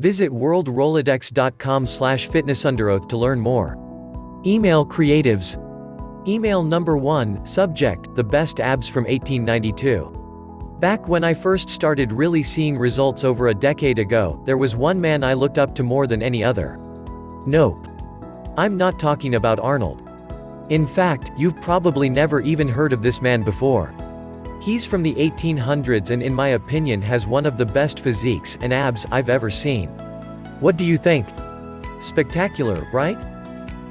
Visit worldrolodex.com/fitnessunderoath to learn more. Email creatives. Email number 1, subject, the best abs from 1892. Back when I first started really seeing results over a decade ago, there was one man I looked up to more than any other. Nope. I'm not talking about Arnold. In fact, you've probably never even heard of this man before. He's from the 1800s and in my opinion has one of the best physiques and abs I've ever seen. What do you think? Spectacular, right?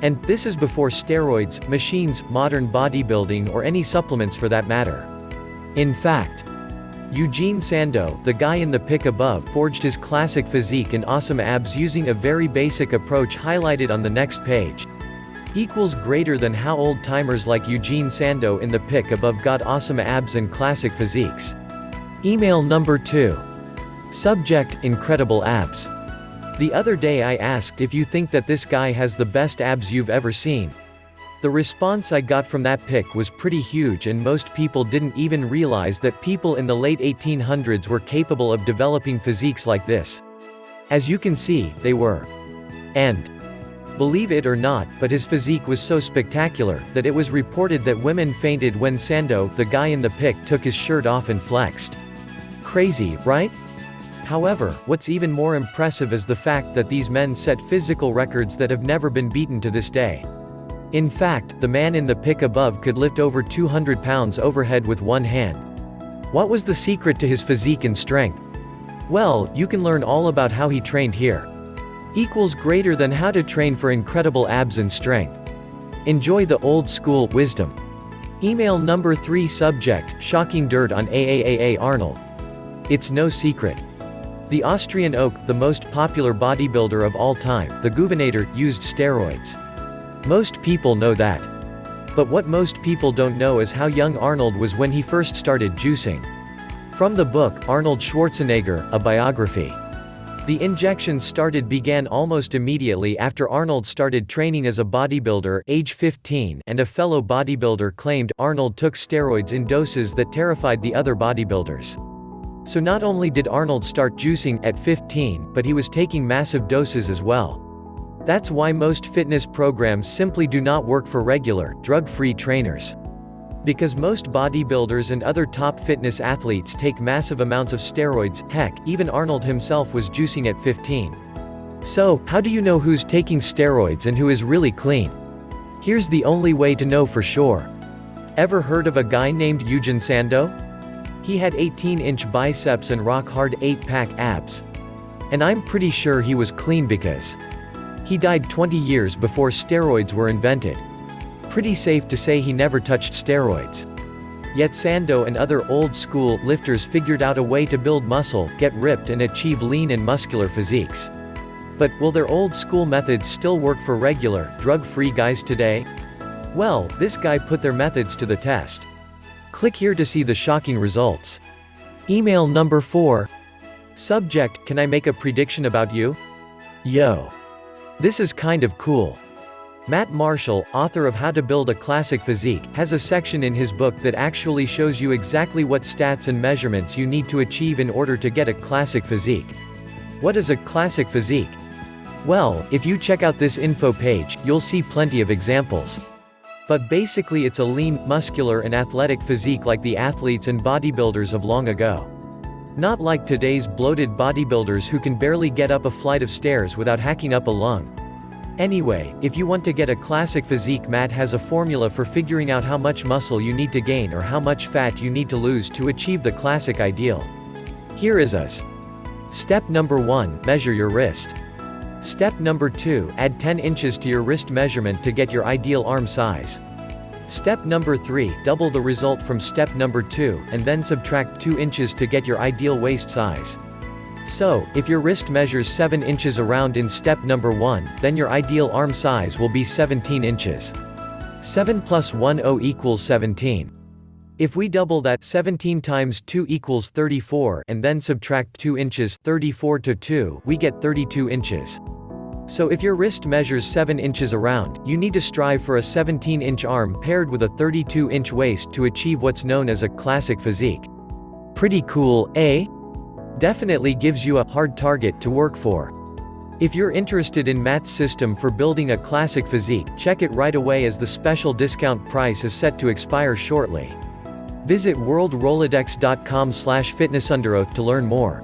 And this is before steroids, machines, modern bodybuilding or any supplements for that matter. In fact, Eugene Sandow, the guy in the pic above, forged his classic physique and awesome abs using a very basic approach highlighted on the next page. Equals greater than how old-timers like Eugene Sandow in the pic above got awesome abs and classic physiques. Email number 2. Subject, incredible abs. The other day I asked if you think that this guy has the best abs you've ever seen. The response I got from that pic was pretty huge and most people didn't even realize that people in the late 1800s were capable of developing physiques like this. As you can see, they were. And believe it or not, but his physique was so spectacular, that it was reported that women fainted when Sandow, the guy in the pic, took his shirt off and flexed. Crazy, right? However, what's even more impressive is the fact that these men set physical records that have never been beaten to this day. In fact, the man in the pic above could lift over 200 pounds overhead with one hand. What was the secret to his physique and strength? Well, you can learn all about how he trained here. Equals greater than how to train for incredible abs and strength. Enjoy the old school wisdom. Email number 3 subject, shocking dirt on Arnold. It's no secret. The Austrian oak, the most popular bodybuilder of all time, the Governator, used steroids. Most people know that. But what most people don't know is how young Arnold was when he first started juicing. From the book, Arnold Schwarzenegger, a biography. The injections began almost immediately after Arnold started training as a bodybuilder, age 15, and a fellow bodybuilder claimed Arnold took steroids in doses that terrified the other bodybuilders. So not only did Arnold start juicing at 15, but he was taking massive doses as well. That's why most fitness programs simply do not work for regular, drug-free trainers. Because most bodybuilders and other top fitness athletes take massive amounts of steroids, heck, even Arnold himself was juicing at 15. So, how do you know who's taking steroids and who is really clean? Here's the only way to know for sure. Ever heard of a guy named Eugene Sandow? He had 18-inch biceps and rock-hard 8-pack abs. And I'm pretty sure he was clean because he died 20 years before steroids were invented. Pretty safe to say he never touched steroids. Yet Sandow and other old-school lifters figured out a way to build muscle, get ripped and achieve lean and muscular physiques. But, will their old-school methods still work for regular, drug-free guys today? Well, this guy put their methods to the test. Click here to see the shocking results. Email number 4. Subject, can I make a prediction about you? Yo. This is kind of cool. Matt Marshall, author of How to Build a Classic Physique, has a section in his book that actually shows you exactly what stats and measurements you need to achieve in order to get a classic physique. What is a classic physique? Well, if you check out this info page, you'll see plenty of examples. But basically it's a lean, muscular and athletic physique like the athletes and bodybuilders of long ago. Not like today's bloated bodybuilders who can barely get up a flight of stairs without hacking up a lung. Anyway, if you want to get a classic physique, Matt has a formula for figuring out how much muscle you need to gain or how much fat you need to lose to achieve the classic ideal. Here is us. Step number 1, measure your wrist. Step number 2, add 10 inches to your wrist measurement to get your ideal arm size. Step number 3, double the result from step number 2, and then subtract 2 inches to get your ideal waist size. So, if your wrist measures 7 inches around in step number 1, then your ideal arm size will be 17 inches. 7 plus 10 equals 17. If we double that, 17 times 2 equals 34, and then subtract 2 inches, 34 to 2, we get 32 inches. So if your wrist measures 7 inches around, you need to strive for a 17-inch arm paired with a 32-inch waist to achieve what's known as a classic physique. Pretty cool, eh? Definitely gives you a hard target to work for. If you're interested in Matt's system for building a classic physique, check it right away as the special discount price is set to expire shortly. Visit worldrolodex.com/fitnessunderoath to learn more.